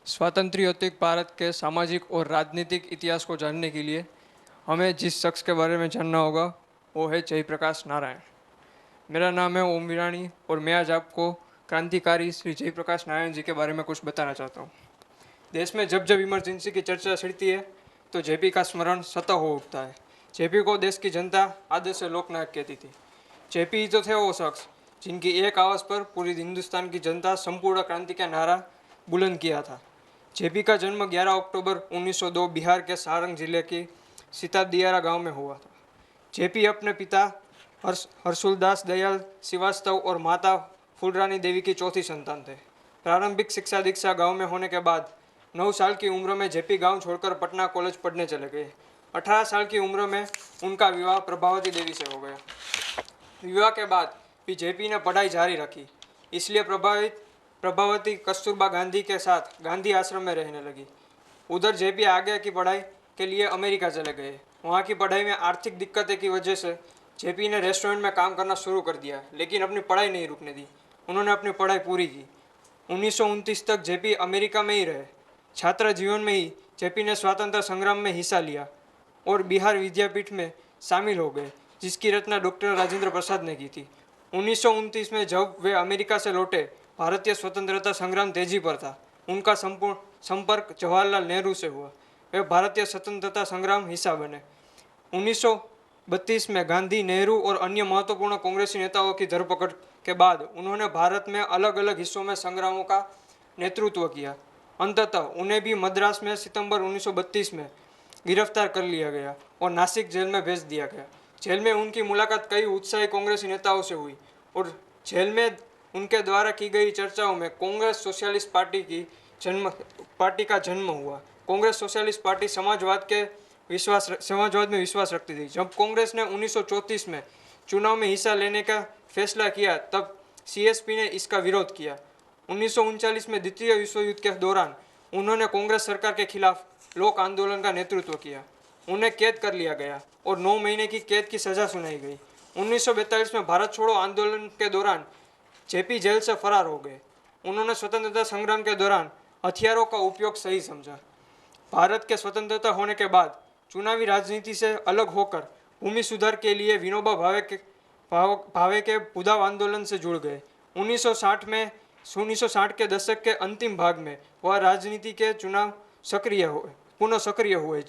स्वातंत्र्योत्तर भारत के सामाजिक और राजनीतिक इतिहास को जानने के लिए हमें जिस शख्स के बारे में जानना होगा वो है जयप्रकाश नारायण। मेरा नाम है ओम वीरानी और मैं आज आपको क्रांतिकारी श्री जयप्रकाश नारायण जी के बारे में कुछ बताना चाहता हूँ। देश में जब जब इमरजेंसी की चर्चा छिड़ती है तो जेपी का स्मरण स्वतः हो उठता है। जेपी को देश की जनता आदर से लोकनायक कहती थी। जेपी ही तो थे वो शख्स जिनकी एक आवाज़ पर पूरी हिंदुस्तान की जनता संपूर्ण क्रांति का नारा बुलंद किया था। जेपी का जन्म 11 अक्टूबर 1902 बिहार के सारंग जिले के सीतादियारा गांव में हुआ था। जेपी अपने पिता हर्षुलदास दयाल श्रीवास्तव और माता फूलरानी देवी की चौथी संतान थे। प्रारंभिक शिक्षा दीक्षा गांव में होने के बाद 9 साल की उम्र में जेपी गांव छोड़कर पटना कॉलेज पढ़ने चले गए। 18 साल की उम्र में उनका विवाह प्रभावती देवी से हो गया। विवाह के बाद भी जेपी ने पढ़ाई जारी रखी, इसलिए प्रभावती कस्तूरबा गांधी के साथ गांधी आश्रम में रहने लगी। उधर जेपी आगे की पढ़ाई के लिए अमेरिका चले गए। वहाँ की पढ़ाई में आर्थिक दिक्कतें की वजह से जेपी ने रेस्टोरेंट में काम करना शुरू कर दिया, लेकिन अपनी पढ़ाई नहीं रुकने दी। उन्होंने अपनी पढ़ाई पूरी की। 1929 तक जेपी अमेरिका में ही रहे। छात्र जीवन में ही जेपी ने स्वतंत्रता संग्राम में हिस्सा लिया और बिहार विद्यापीठ में शामिल हो गए, जिसकी रचना डॉक्टर राजेंद्र प्रसाद ने की थी। 1929 में जब वे अमेरिका से लौटे, भारतीय स्वतंत्रता संग्राम तेजी पर था। उनका संपूर्ण संपर्क जवाहरलाल नेहरू से हुआ। वे भारतीय स्वतंत्रता संग्राम हिस्सा बने। 1932 में गांधी, नेहरू और अन्य महत्वपूर्ण कांग्रेसी नेताओं की धरपकड़ के बाद उन्होंने भारत में अलग अलग हिस्सों में संग्रामों का नेतृत्व किया। अंततः उन्हें भी मद्रास में सितंबर 1932 में गिरफ्तार कर लिया गया और नासिक जेल में भेज दिया गया। जेल में उनकी मुलाकात कई उत्साही कांग्रेसी नेताओं से हुई और जेल में उनके द्वारा की गई चर्चाओं में कांग्रेस सोशलिस्ट पार्टी का जन्म हुआ। कांग्रेस सोशलिस्ट पार्टी समाजवाद में विश्वास रखती थी। जब कांग्रेस ने 1934 में चुनाव में हिस्सा लेने का फैसला किया, तब सीएसपी ने इसका विरोध किया। 1939 में द्वितीय विश्व युद्ध के दौरान उन्होंने कांग्रेस सरकार के खिलाफ लोक आंदोलन का नेतृत्व किया। उन्हें कैद कर लिया गया और 9 महीने की कैद की सजा सुनाई गई। 1942 में भारत छोड़ो आंदोलन के दौरान जेपी जेल से फरार हो गए। उन्होंने स्वतंत्रता संग्राम के दौरान हथियारों का उपयोग सही समझा। भारत के स्वतंत्रता होने के बाद चुनावी राजनीति से अलग होकर भूमि सुधार के लिए विनोबा भावे के भूदाव आंदोलन से जुड़ गए। 1960 के दशक के अंतिम भाग में वह राजनीति के पुनः सक्रिय हुए।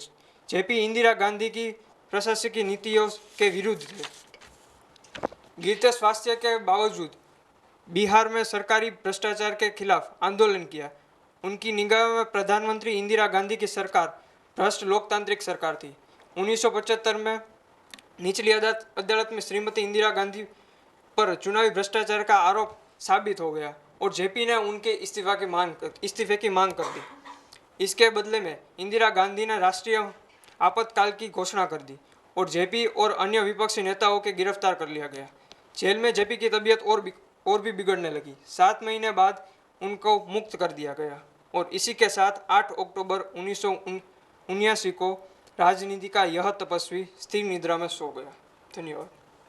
जेपी इंदिरा गांधी की प्रशासकीय नीतियों के विरुद्ध थे। गिरते स्वास्थ्य के बावजूद बिहार में सरकारी भ्रष्टाचार के खिलाफ आंदोलन किया। उनकी निगाह में प्रधानमंत्री इंदिरा गांधी की सरकार भ्रष्ट लोकतांत्रिक सरकार थी। 1975 में निचली अदालत में श्रीमती इंदिरा गांधी पर चुनावी भ्रष्टाचार का आरोप साबित हो गया और जेपी ने उनके इस्तीफे की मांग कर दी। इसके बदले में इंदिरा गांधी ने राष्ट्रीय आपातकाल की घोषणा कर दी और जेपी और अन्य विपक्षी नेताओं के गिरफ्तार कर लिया गया। जेल में जेपी की तबीयत और भी बिगड़ने लगी। 7 महीने बाद उनको मुक्त कर दिया गया और इसी के साथ 8 अक्टूबर 1979 को राजनीति का यह तपस्वी स्थिर निद्रा में सो गया। धन्यवाद।